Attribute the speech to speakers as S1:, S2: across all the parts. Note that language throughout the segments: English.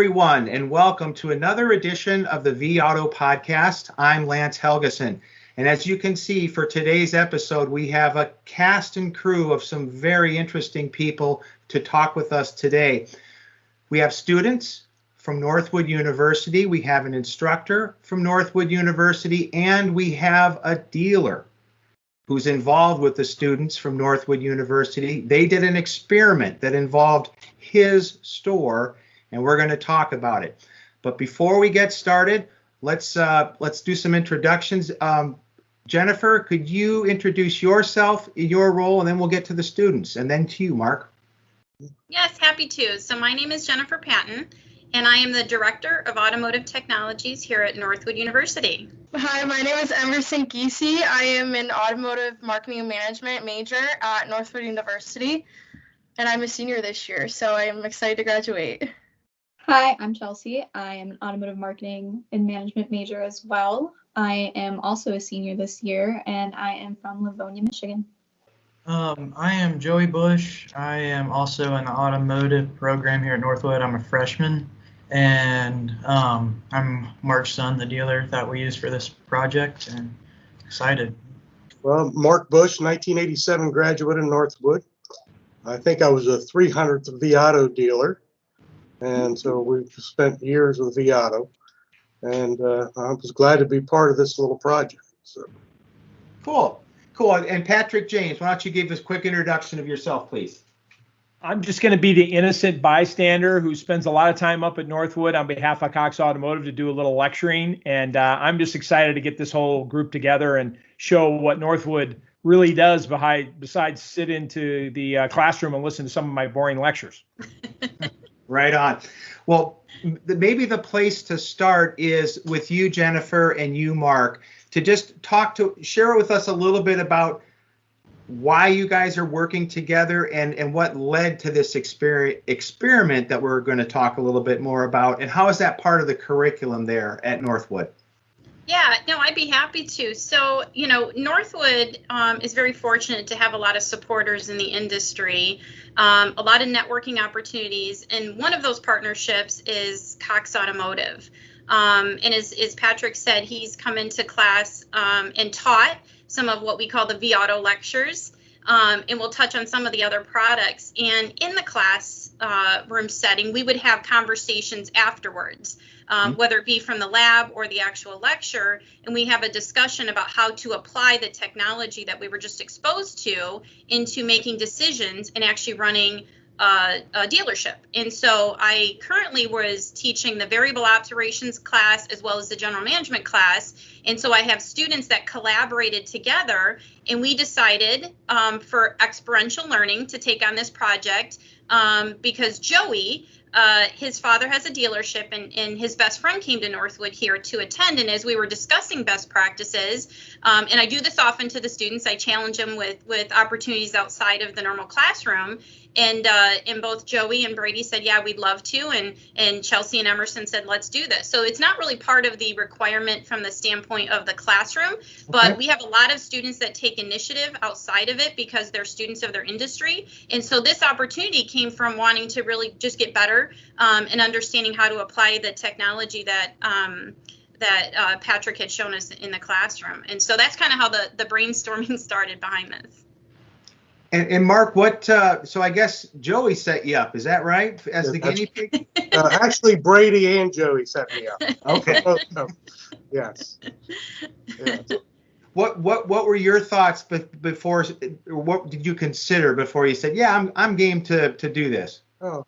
S1: everyone, and welcome to another edition of the vAuto podcast. I'm Lance Helgeson, and as you can see, for today's episode, we have a cast and crew of some very interesting people to talk with us today. We have students from Northwood University, we have an instructor from Northwood University, and we have a dealer who's involved with the students from Northwood University. They did an experiment that involved his store, and we're going to talk about it. But before we get started, let's do some introductions. Jennifer, could you introduce yourself, your role, and then we'll get to the students, and then to you, Mark.
S2: Yes, happy to. So my name is Jennifer Patton, and I am the Director of Automotive Technologies here at Northwood University.
S3: Hi, my name is Emerson Giese. I am an Automotive Marketing and Management major at Northwood University, and I'm a senior this year, so I am excited to graduate.
S4: Hi, I'm Chelsea. I am an Automotive Marketing and Management major as well. I am also a senior this year, and I am from Livonia, Michigan.
S5: I am Joey Bush. I am also in the automotive program here at Northwood. I'm a freshman, and I'm Mark's son, the dealer that we use for this project, and excited.
S6: Well, Mark Bush, 1987 graduate in Northwood. I think I was a 300th vAuto dealer, and so we've spent years with vAuto, and I was glad to be part of this little project. So.
S1: Cool. And Patrick James, why don't you give us a quick introduction of yourself, please?
S7: I'm just going to be the innocent bystander who spends a lot of time up at Northwood on behalf of Cox Automotive to do a little lecturing. And I'm just excited to get this whole group together and show what Northwood really does besides sit into the classroom and listen to some of my boring lectures.
S1: Right on. Well, maybe the place to start is with you, Jennifer, and you, Mark, to just share with us a little bit about why you guys are working together and what led to this experiment that we're going to talk a little bit more about, and how is that part of the curriculum there at Northwood?
S2: Yeah, no, I'd be happy to. So, Northwood is very fortunate to have a lot of supporters in the industry, a lot of networking opportunities, and one of those partnerships is Cox Automotive. And as Patrick said, he's come into class and taught some of what we call the vAuto lectures, and we'll touch on some of the other products. And in the class room setting, we would have conversations afterwards, whether it be from the lab or the actual lecture, and we have a discussion about how to apply the technology that we were just exposed to into making decisions and actually running a dealership. And so I currently was teaching the variable operations class as well as the general management class. And so I have students that collaborated together, and we decided for experiential learning to take on this project because Joey, his father has a dealership, and his best friend came to Northwood here to attend. And as we were discussing best practices, and I do this often to the students, I challenge them with opportunities outside of the normal classroom. And both Joey and Brady said, yeah, we'd love to. And Chelsea and Emerson said, let's do this. So it's not really part of the requirement from the standpoint of the classroom, but we have a lot of students that take initiative outside of it because they're students of their industry. And so this opportunity came from wanting to really just get better and understanding how to apply the technology that Patrick had shown us in the classroom. And so that's kind of how the brainstorming started behind this.
S1: And Mark, so I guess Joey set you up, is that right, as the guinea pig?
S6: Actually, Brady and Joey set me up.
S1: Okay.
S6: Yes.
S1: What were your thoughts before? What did you consider before you said, yeah, I'm game to do this?
S6: Oh,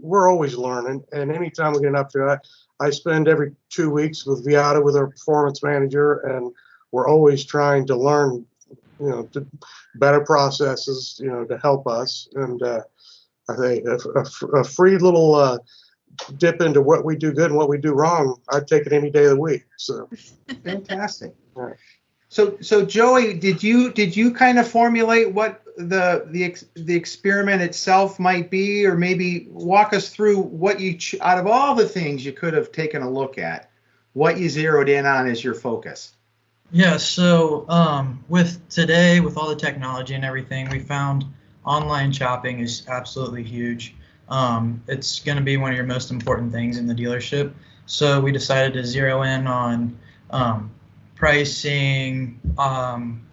S6: we're always learning, and anytime we get up to it, I spend every 2 weeks with vAuto with our performance manager, and we're always trying to learn, to better processes, to help us. And I think a free little dip into what we do good and what we do wrong, I'd take it any day of the week. So
S1: fantastic.
S6: Yeah.
S1: So Joey, did you kind of formulate what the experiment itself might be, or maybe walk us through what you out of all the things you could have taken a look at, what you zeroed in on as your focus?
S5: Yeah, so with all the technology and everything, we found online shopping is absolutely huge. it's going to be one of your most important things in the dealership. So we decided to zero in on pricing,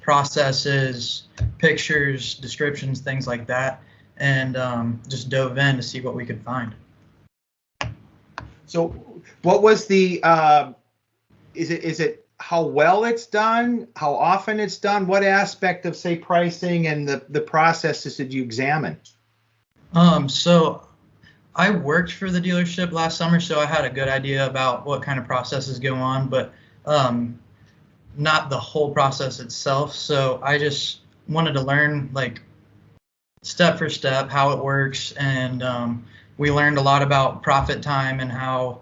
S5: processes, pictures, descriptions, things like that, and just dove in to see what we could find.
S1: So what was the, is it how well it's done, how often it's done? What aspect of, say, pricing and the processes did you examine?
S5: So I worked for the dealership last summer, so I had a good idea about what kind of processes go on, but not the whole process itself. So I just wanted to learn, like, step for step how it works, and we learned a lot about profit time and how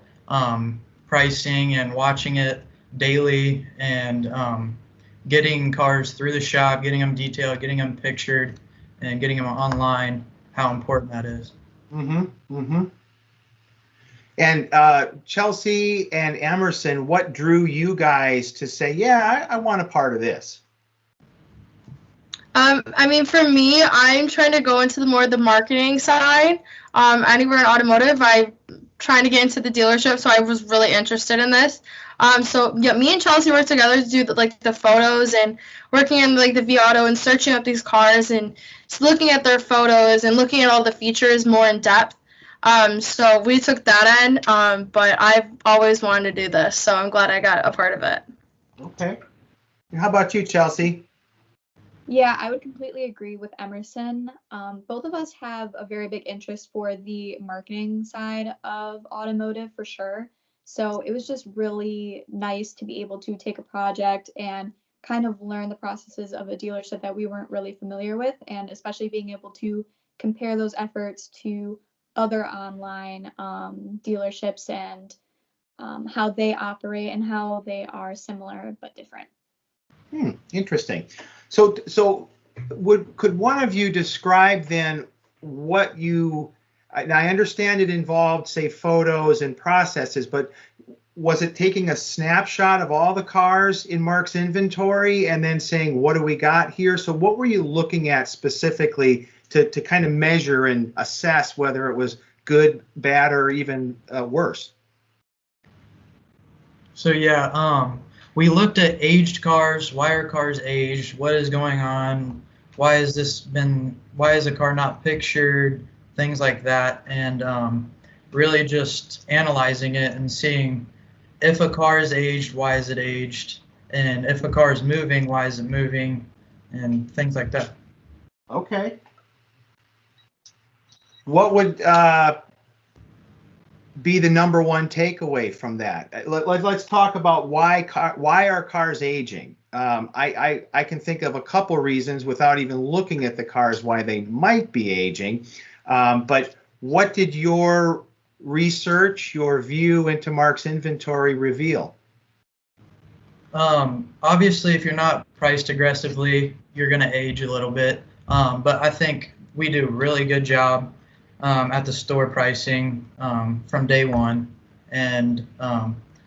S5: pricing and watching it daily, and getting cars through the shop, getting them detailed, getting them pictured, and getting them online, how important that is.
S1: And Chelsea and Emerson, what drew you guys to say, yeah, I want a part of this?
S3: I mean, for me, I'm trying to go into the marketing side. Anywhere in automotive, I'm trying to get into the dealership, so I was really interested in this. So yeah, me and Chelsea worked together to do the photos and working on the vAuto and searching up these cars and just looking at their photos and looking at all the features more in depth. So we took that in, but I've always wanted to do this, so I'm glad I got a part of it.
S1: Okay. How about you, Chelsea?
S4: Yeah, I would completely agree with Emerson. Both of us have a very big interest for the marketing side of automotive for sure. So it was just really nice to be able to take a project and kind of learn the processes of a dealership that we weren't really familiar with, and especially being able to compare those efforts to other online dealerships and how they operate and how they are similar but different.
S1: Interesting. So could one of you describe then what you, and I understand it involved, say, photos and processes, but was it taking a snapshot of all the cars in Mark's inventory and then saying, what do we got here? So what were you looking at specifically to kind of measure and assess whether it was good, bad, or even worse?
S5: So yeah, we looked at aged cars. Why are cars aged? What is going on? Why is a car not pictured? Things like that, and really just analyzing it and seeing if a car is aged, why is it aged? And if a car is moving, why is it moving? And things like that.
S1: Okay. What would be the number one takeaway from that? Let's talk about why are cars aging? I can think of a couple reasons without even looking at the cars why they might be aging. But what did your research, your view into Mark's inventory reveal?
S5: Obviously, if you're not priced aggressively, you're going to age a little bit. But I think we do a really good job at the store pricing from day one. And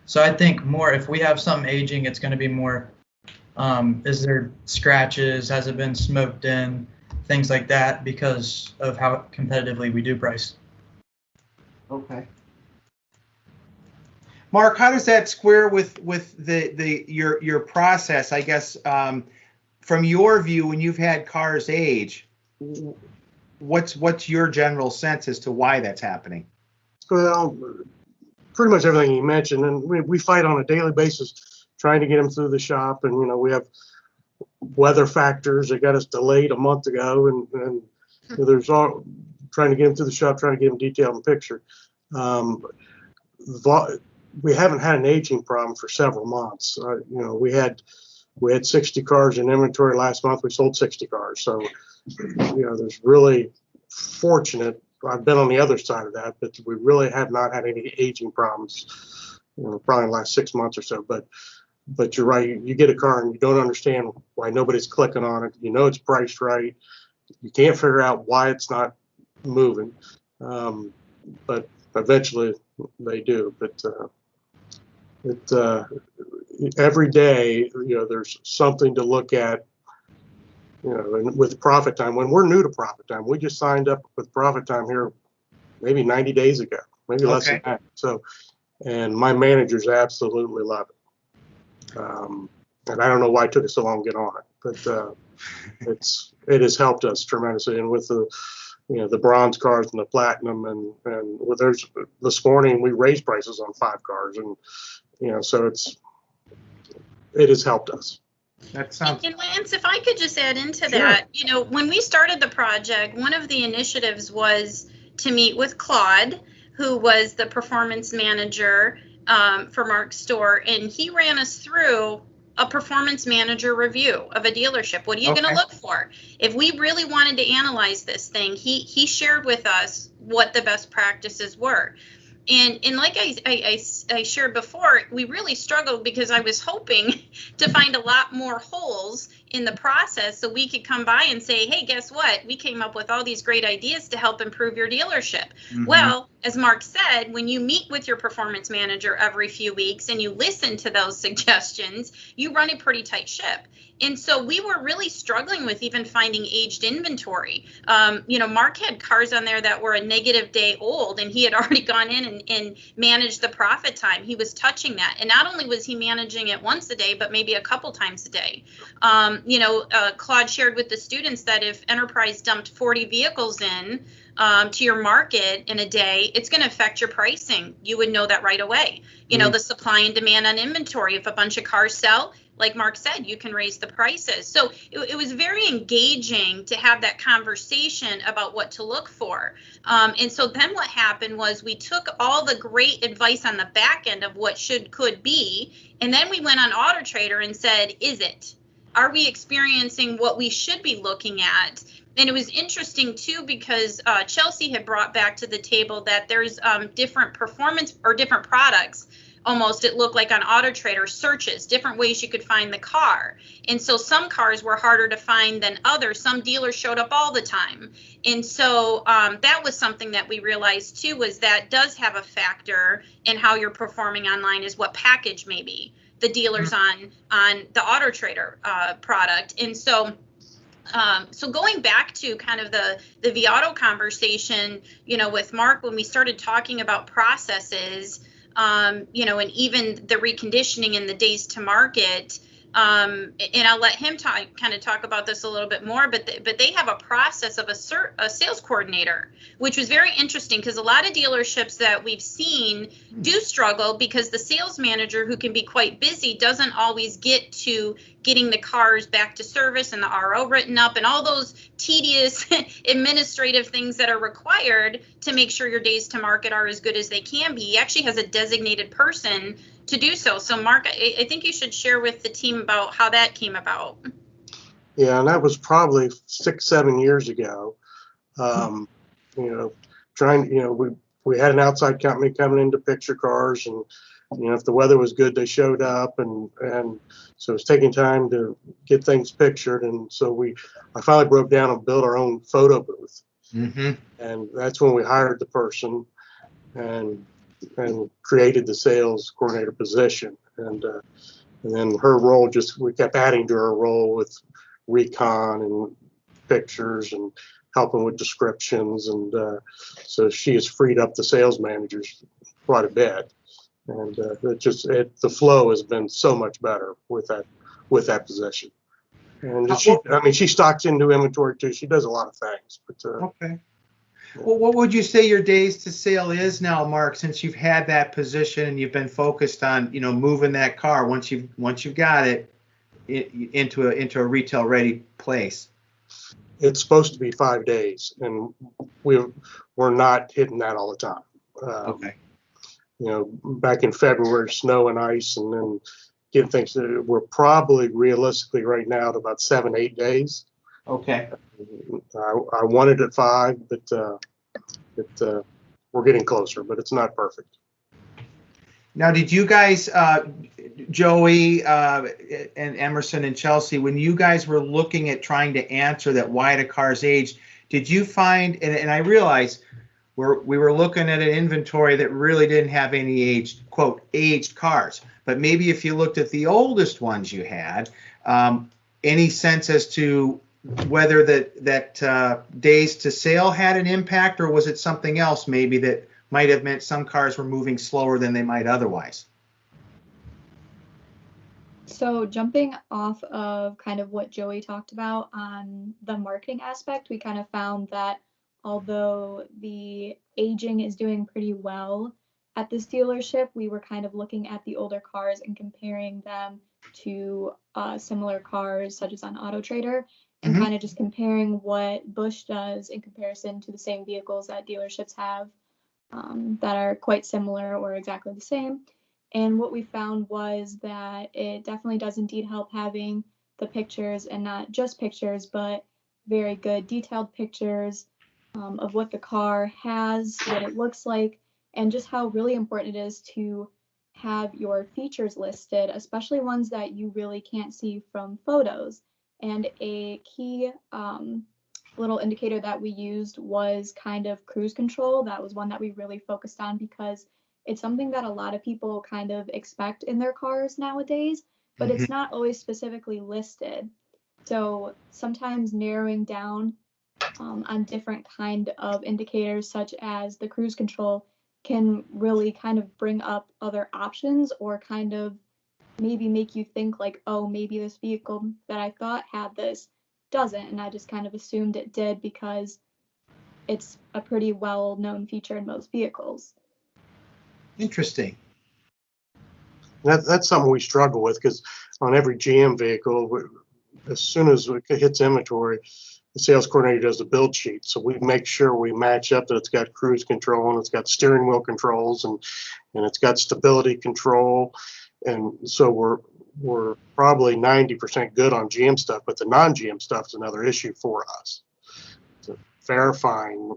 S5: so I think more, if we have something aging, it's going to be more, is there scratches? Has it been smoked in? Things like that, because of how competitively we do price.
S1: Okay. Mark, how does that square with your process? I guess from your view, when you've had cars age, what's your general sense as to why that's happening?
S6: Well, pretty much everything you mentioned, and we fight on a daily basis trying to get them through the shop, and we have weather factors that got us delayed a month ago, and there's all trying to get them through the shop, trying to get them detailed and pictured. We haven't had an aging problem for several months. We had 60 cars in inventory last month. We sold 60 cars. So, there's really fortunate. I've been on the other side of that, but we really have not had any aging problems, probably in the last 6 months or so. But you're right. You get a car and you don't understand why nobody's clicking on it. It's priced right. You can't figure out why it's not moving. But eventually they do. But every day, there's something to look at. And with Profit Time, when we're new to Profit Time, we just signed up with Profit Time here maybe 90 days ago, maybe less than
S1: Okay.
S6: that. So, and my managers absolutely love it. And I don't know why it took us so long to get on it, but it has helped us tremendously. And with the bronze cars and the platinum, and with this morning we raised prices on 5 cars, and so it has helped us.
S1: That sounds.
S2: And Lance, if I could just add into
S1: Sure.
S2: that, when we started the project, one of the initiatives was to meet with Claude, who was the performance manager for Mark's store, and he ran us through a performance manager review of a dealership. What are you going to look for? If we really wanted to analyze this thing, he shared with us what the best practices were. And like I shared before, we really struggled because I was hoping to find a lot more holes in the process so we could come by and say, hey, guess what? We came up with all these great ideas to help improve your dealership. Mm-hmm. Well, as Mark said, when you meet with your performance manager every few weeks and you listen to those suggestions, you run a pretty tight ship. And so we were really struggling with even finding aged inventory. Mark had cars on there that were a negative day old, and he had already gone in and managed the profit time. He was touching that. And not only was he managing it once a day, but maybe a couple times a day. Claude shared with the students that if Enterprise dumped 40 vehicles in to your market in a day, it's going to affect your pricing. You would know that right away. The supply and demand on inventory. If a bunch of cars sell, like Mark said, you can raise the prices. So it was very engaging to have that conversation about what to look for. And so then what happened was we took all the great advice on the back end of what could be, and then we went on AutoTrader and said, is it? Are we experiencing what we should be looking at? And it was interesting, too, because Chelsea had brought back to the table that there's different performance or different products. Almost it looked like on AutoTrader searches, different ways you could find the car. And so some cars were harder to find than others. Some dealers showed up all the time. And so that was something that we realized, too, was that does have a factor in how you're performing online is what package maybe the dealers on the AutoTrader product. And so going back to kind of the vAuto conversation, with Mark, when we started talking about processes, and even the reconditioning and the days to market, and I'll let him kind of talk about this a little bit more, but they have a process of a sales coordinator, which was very interesting because a lot of dealerships that we've seen do struggle because the sales manager, who can be quite busy, doesn't always get to getting the cars back to service and the RO written up and all those tedious administrative things that are required to make sure your days to market are as good as they can be. He actually has a designated person to do so. So Mark, I think you should share with the team about how that came about.
S6: Yeah, and that was probably 6-7 years ago. We had an outside company coming in to picture cars, and if the weather was good, they showed up, and so it was taking time to get things pictured, and so I finally broke down and built our own photo booth, and that's when we hired the person and created the sales coordinator position, and then her role we kept adding to her role with recon and pictures and helping with descriptions, and so she has freed up the sales managers quite a bit, and the flow has been so much better with that position. And she stocks into inventory too. She does a lot of things. But
S1: okay. Well, what would you say your days to sale is now, Mark, since you've had that position and you've been focused on moving that car once you've got it into a retail ready place?
S6: It's supposed to be 5 days, and we're not hitting that all the time.
S1: Okay.
S6: Back in February, snow and ice, and then getting things. We're probably realistically right now at about 7-8 days.
S1: Okay.
S6: I wanted it 5, but we're getting closer, but it's not perfect.
S1: Now, did you guys, Joey and Emerson and Chelsea, when you guys were looking at trying to answer that why do cars age, did you find, and I realize we were looking at an inventory that really didn't have any aged cars, but maybe if you looked at the oldest ones you had, any sense as to whether that days to sale had an impact, or was it something else maybe that might have meant some cars were moving slower than they might otherwise?
S4: So jumping off of kind of what Joey talked about on the marketing aspect, we kind of found that although the aging is doing pretty well at this dealership, we were kind of looking at the older cars and comparing them to similar cars such as on Auto Trader, and kind of just comparing what Bush does in comparison to the same vehicles that dealerships have that are quite similar or exactly the same. And what we found was that it definitely does indeed help having the pictures, and not just pictures, but very good detailed pictures of what the car has, what it looks like, and just how really important it is to have your features listed, especially ones that you really can't see from photos. And a key little indicator that we used was kind of cruise control. That was one that we really focused on because it's something that a lot of people kind of expect in their cars nowadays, but it's not always specifically listed. So sometimes narrowing down on different kind of indicators such as the cruise control can really kind of bring up other options, or kind of maybe make you think like, oh, maybe this vehicle that I thought had this doesn't, and I just kind of assumed it did because it's a pretty well-known feature in most vehicles.
S1: Interesting.
S6: That's something we struggle with, because on every GM vehicle, as soon as it hits inventory, the sales coordinator does the build sheet. So we make sure we match up that it's got cruise control, and it's got steering wheel controls, and it's got stability control. And so we're probably 90% good on GM stuff, but the non-GM stuff is another issue for us. So verifying,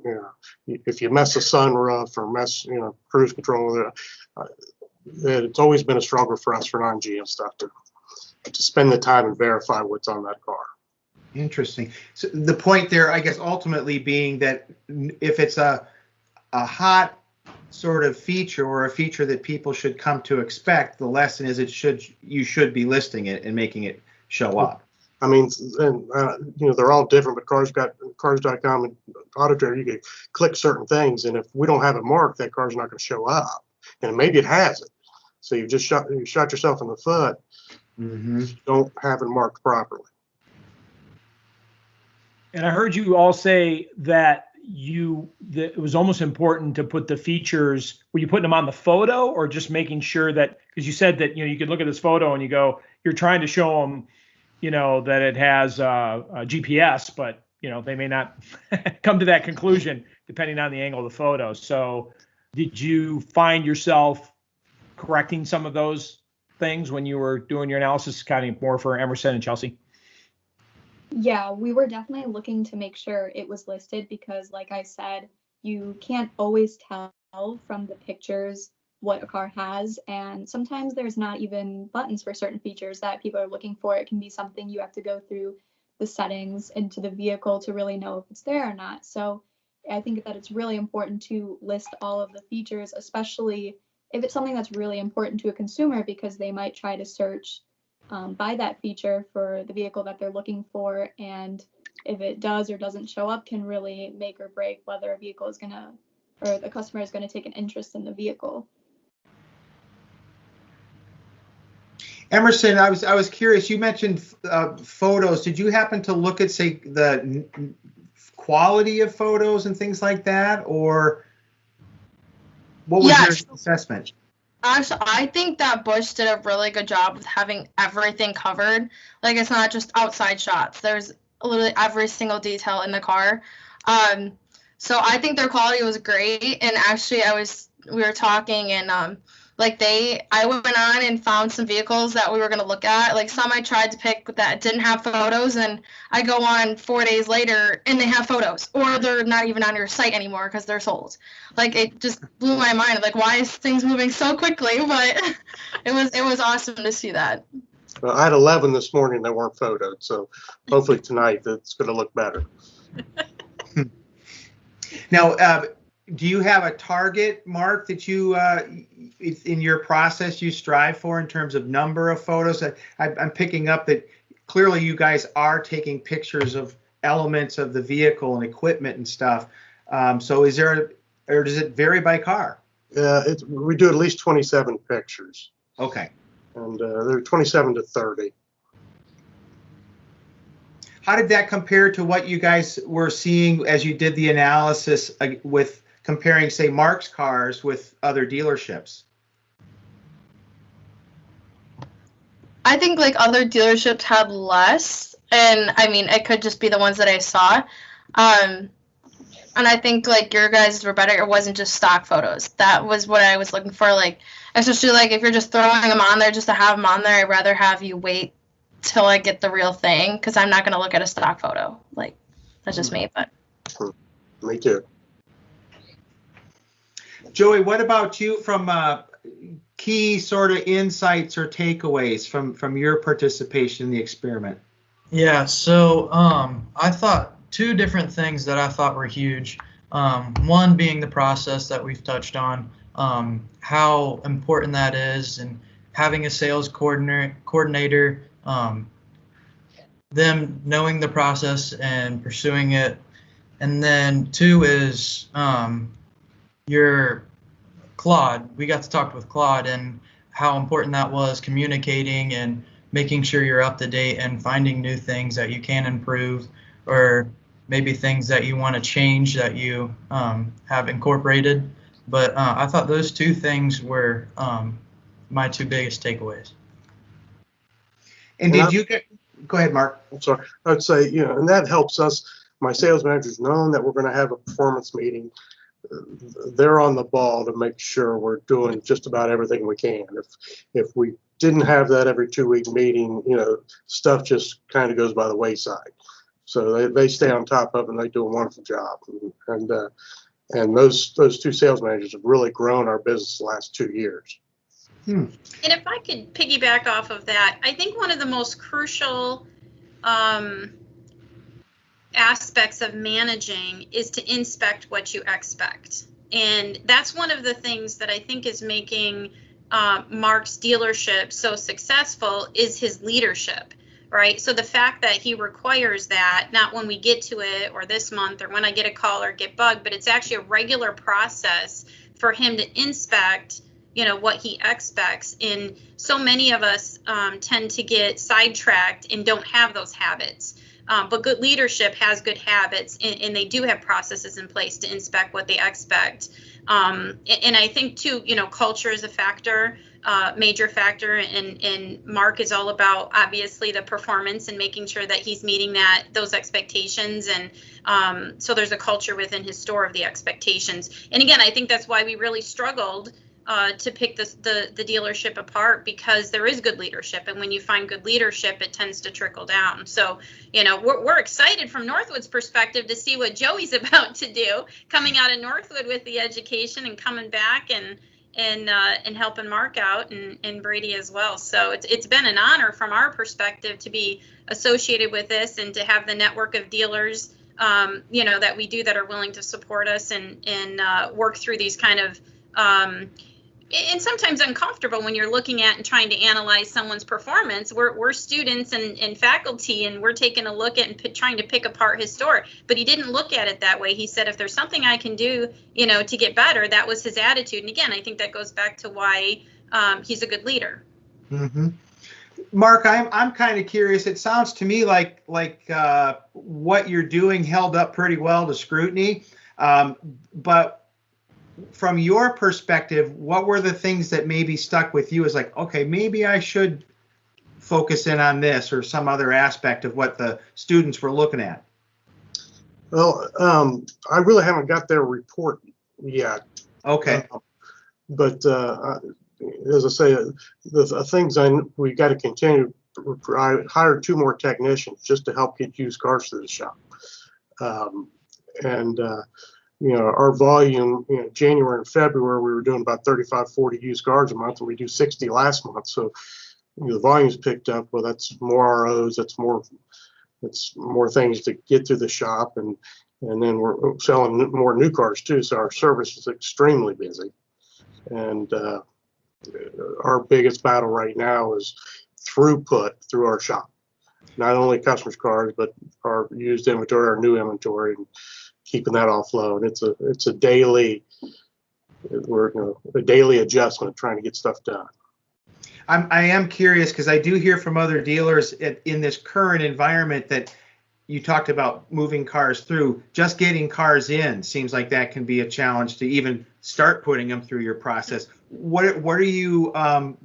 S6: if you mess a sunroof or mess, cruise control, it's always been a struggle for us for non-GM stuff to spend the time and verify what's on that car.
S1: Interesting. So the point there, I guess, ultimately being that if it's a hot sort of feature, or a feature that people should come to expect, the lesson is you should be listing it and making it show up.
S6: I mean, and they're all different, but cars.com and Auto Trader, you can click certain things, and if we don't have it marked, that car's not going to show up, and maybe it has it. So you just shot yourself in the foot. You don't have it marked properly.
S7: And I heard you all say that it was almost important to put the features. Were you putting them on the photo, or just making sure that, because you said that you could look at this photo and you're trying to show them that it has a GPS, but they may not come to that conclusion depending on the angle of the photo. So did you find yourself correcting some of those things when you were doing your analysis, kind of more for Emerson and Chelsea?
S4: Yeah, we were definitely looking to make sure it was listed because, like I said, you can't always tell from the pictures what a car has, and sometimes there's not even buttons for certain features that people are looking for. It can be something you have to go through the settings into the vehicle to really know if it's there or not. So I think that it's really important to list all of the features, especially if it's something that's really important to a consumer, because they might try to search by that feature for the vehicle that they're looking for, and if it does or doesn't show up can really make or break whether a vehicle is or the customer is going to take an interest in the vehicle.
S1: Emerson, I was curious. You mentioned photos. Did you happen to look at, say, the quality of photos and things like that, or what was your assessment?
S3: Actually, I think that Bush did a really good job with having everything covered. Like, it's not just outside shots. There's literally every single detail in the car. So I think their quality was great. And actually, we were talking, and I went on and found some vehicles that we were going to look at. Like, some I tried to pick that didn't have photos, and I go on 4 days later and they have photos, or they're not even on your site anymore because they're sold. Like, it just blew my mind. Like, why is things moving so quickly? But it was awesome to see that.
S6: Well, I had 11 this morning that weren't photoed, so hopefully tonight it's going to look better.
S1: Now, do you have a target, Mark, that you in your process you strive for in terms of number of photos? I'm picking up that clearly you guys are taking pictures of elements of the vehicle and equipment and stuff. So is there, or does it vary by car?
S6: We do at least 27 pictures.
S1: Okay.
S6: And they're 27 to 30.
S1: How did that compare to what you guys were seeing as you did the analysis with comparing, say, Mark's cars with other dealerships?
S3: I think like other dealerships had less, and I mean it could just be the ones that I saw. And I think like your guys were better. It wasn't just stock photos. That was what I was looking for. Like, especially like if you're just throwing them on there just to have them on there, I'd rather have you wait till I get the real thing, because I'm not going to look at a stock photo. Like, that's just me. But
S6: Me too.
S1: Joey, what about you from key sort of insights or takeaways from your participation in the experiment?
S5: Yeah, so I thought two different things that I thought were huge. One being the process that we've touched on, how important that is, and having a sales coordinator, them knowing the process and pursuing it. And then two is your Claude. We got to talk with Claude and how important that was, communicating and making sure you're up to date and finding new things that you can improve, or maybe things that you want to change that you have incorporated. But I thought those two things were my two biggest takeaways.
S1: And did you go ahead, Mark?
S6: I'm sorry. I'd say, and that helps us, my sales managers, knowing that we're going to have a performance meeting. They're on the ball to make sure we're doing just about everything we can. If we didn't have that every 2-week meeting, stuff just kind of goes by the wayside. So they stay on top of it, and they do a wonderful job. And those two sales managers have really grown our business the last 2 years.
S2: And if I could piggyback off of that, I think one of the most crucial aspects of managing is to inspect what you expect. And that's one of the things that I think is making Mark's dealership so successful is his leadership, right? So the fact that he requires that, not when we get to it or this month or when I get a call or get bugged, but it's actually a regular process for him to inspect what he expects. And so many of us tend to get sidetracked and don't have those habits. But good leadership has good habits, and they do have processes in place to inspect what they expect. And I think too, culture is a factor, major factor, and Mark is all about obviously the performance and making sure that he's meeting those expectations. And so there's a culture within his store of the expectations. And again, I think that's why we really struggled to pick the dealership apart, because there is good leadership, and when you find good leadership, it tends to trickle down. So we're excited from Northwood's perspective to see what Joey's about to do, coming out of Northwood with the education and coming back and helping Mark out, and Brady as well. So it's been an honor from our perspective to be associated with this and to have the network of dealers that we do that are willing to support us and work through these kind of and sometimes uncomfortable when you're looking at and trying to analyze someone's performance. We're students and faculty, and we're taking a look at and trying to pick apart his store. But he didn't look at it that way. He said, if there's something I can do, to get better, that was his attitude. And again, I think that goes back to why he's a good leader. Mm-hmm.
S1: Mark, I'm kind of curious. It sounds to me like what you're doing held up pretty well to scrutiny, but from your perspective, what were the things that maybe stuck with you as like, okay, maybe I should focus in on this or some other aspect of what the students were looking at?
S6: Well, I really haven't got their report yet.
S1: Okay.
S6: But as I say, the things we got to continue. I hired 2 more technicians just to help get used cars to the shop. Our volume, January and February, we were doing about 35, 40 used cars a month, and we do 60 last month. So the volume's picked up. Well, that's more ROs, it's more things to get to the shop, and then we're selling more new cars too. So our service is extremely busy. And our biggest battle right now is throughput through our shop. not only customers' cars, but our used inventory, our new inventory, and keeping that all flow. And it's a daily a daily adjustment trying to get stuff done.
S1: I am curious because I do hear from other dealers in this current environment that you talked about moving cars through. Just getting cars in seems like that can be a challenge to even start putting them through your process. What are you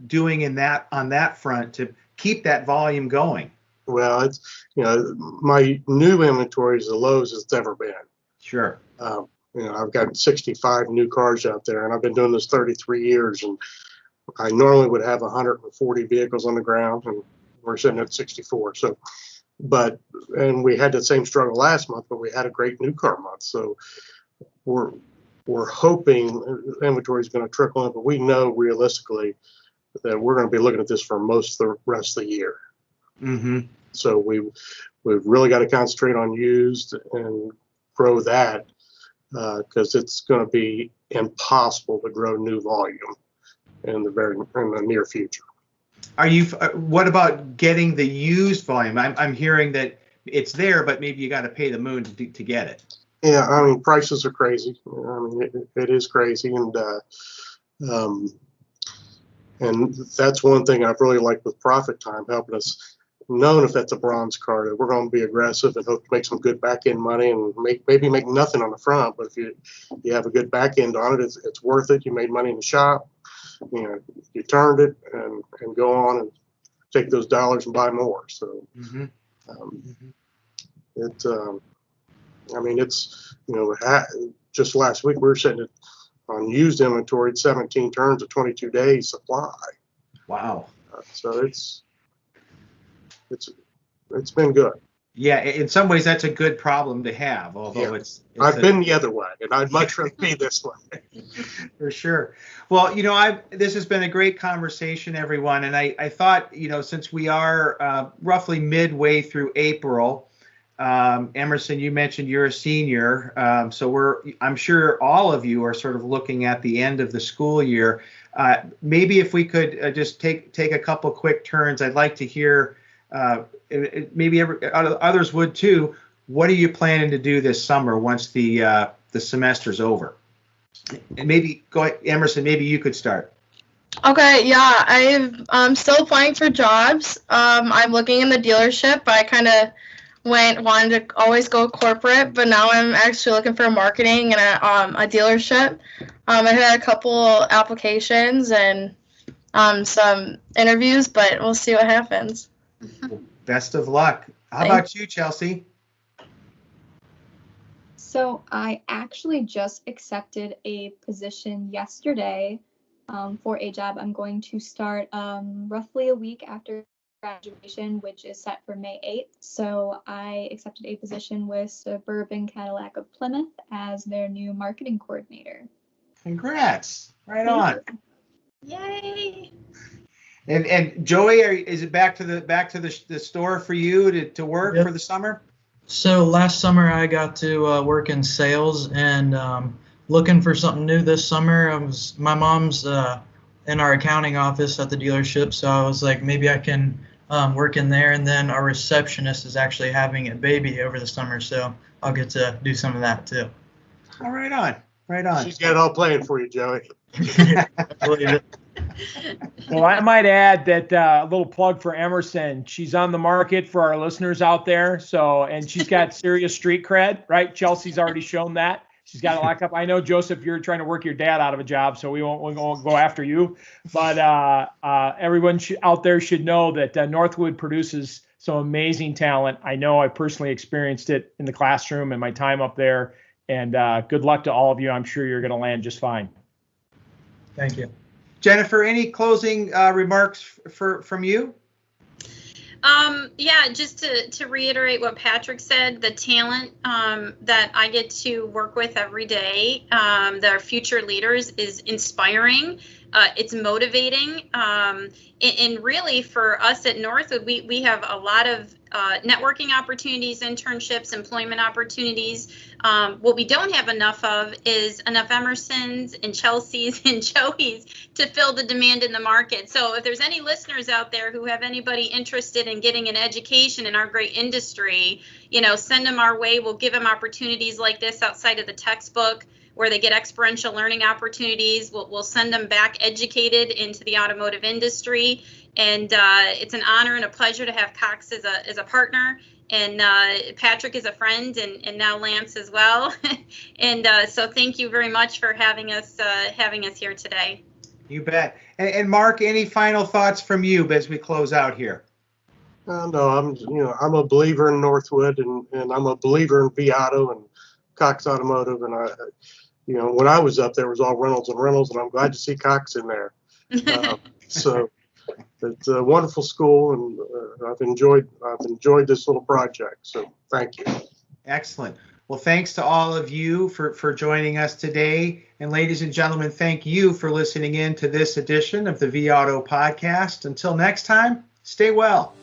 S1: doing on that front to keep that volume going?
S6: Well, it's my new inventory is the lowest it's ever been.
S1: Sure.
S6: I've got 65 new cars out there, and I've been doing this 33 years, and I normally would have 140 vehicles on the ground, and we're sitting at 64. So, and we had the same struggle last month, but we had a great new car month. So we're hoping inventory is going to trickle in, but we know realistically that we're going to be looking at this for most of the rest of the year.
S1: Mm-hmm.
S6: So we've really got to concentrate on used and grow that because it's going to be impossible to grow new volume in the near future.
S1: What about getting the used volume? I'm hearing that it's there, but maybe you got to pay the moon to get it.
S6: Yeah, I mean, prices are crazy. I mean, it is crazy, and that's one thing I've really liked with Profit Time, helping us, knowing if that's a bronze car, that we're going to be aggressive and hope to make some good back end money and maybe make nothing on the front. But if you have a good back end on it, it's worth it. You made money in the shop. You turned it and go on and take those dollars and buy more. So it's just last week we were sitting on used inventory at 17 turns of 22 days supply.
S1: Wow.
S6: So it's been good.
S1: Yeah, in some ways that's a good problem to have, although it's
S6: I've been the other way, and I'd much rather be this way.
S1: For sure. Well, this has been a great conversation, everyone, and I thought, since we are roughly midway through April, Emerson, you mentioned you're a senior, so I'm sure all of you are sort of looking at the end of the school year. Maybe if we could just take a couple quick turns, I'd like to hear. Maybe others would too. What are you planning to do this summer once the semester's over? And maybe go ahead, Emerson. Maybe you could start.
S3: Okay, yeah, I'm still applying for jobs. I'm looking in the dealership. I kind of wanted to always go corporate, but now I'm actually looking for marketing and a dealership. I had a couple applications and some interviews, but we'll see what happens.
S1: Best of luck. How about you, Chelsea?
S4: So I actually just accepted a position yesterday for a job I'm going to start roughly a week after graduation, which is set for May 8th. So I accepted a position with Suburban Cadillac of Plymouth as their new marketing coordinator.
S1: Congrats. Right on.
S2: Yay.
S1: And Joey, is it back to the store for you to work for the summer?
S5: So last summer I got to work in sales and looking for something new this summer. My mom's in our accounting office at the dealership, so I was like, maybe I can work in there. And then our receptionist is actually having a baby over the summer, so I'll get to do some of that too.
S1: Oh, right on. Right on.
S6: She's got it all playing for you, Joey.
S7: Well, I might add that a little plug for Emerson. She's on the market for our listeners out there. So, and she's got serious street cred, right? Chelsea's already shown that. She's got to lock up. I know, Joseph, you're trying to work your dad out of a job, so we won't go after you. But everyone out there should know that Northwood produces some amazing talent. I know I personally experienced it in the classroom and my time up there. And good luck to all of you. I'm sure you're going to land just fine.
S5: Thank you.
S1: Jennifer, any closing remarks from you?
S2: Yeah, just to reiterate what Patrick said, the talent that I get to work with every day, their future leaders, is inspiring. It's motivating. And really for us at Northwood, we have a lot of networking opportunities, internships, employment opportunities. What we don't have enough of is enough Emersons and Chelseas and Joeys to fill the demand in the market. So if there's any listeners out there who have anybody interested in getting an education in our great industry, send them our way. We'll give them opportunities like this outside of the textbook, where they get experiential learning opportunities. We'll send them back educated into the automotive industry. And it's an honor and a pleasure to have Cox as a partner, and Patrick is a friend, and now Lance as well. And so thank you very much for having us here today.
S1: You bet. And Mark, any final thoughts from you as we close out here?
S6: No, I'm a believer in Northwood, and I'm a believer in vAuto and Cox Automotive, and when I was up there, it was all Reynolds, and I'm glad to see Cox in there. So it's a wonderful school, and I've enjoyed this little project. So thank you.
S1: Excellent. Well, thanks to all of you for joining us today. And ladies and gentlemen, thank you for listening in to this edition of the vAuto podcast. Until next time, stay well.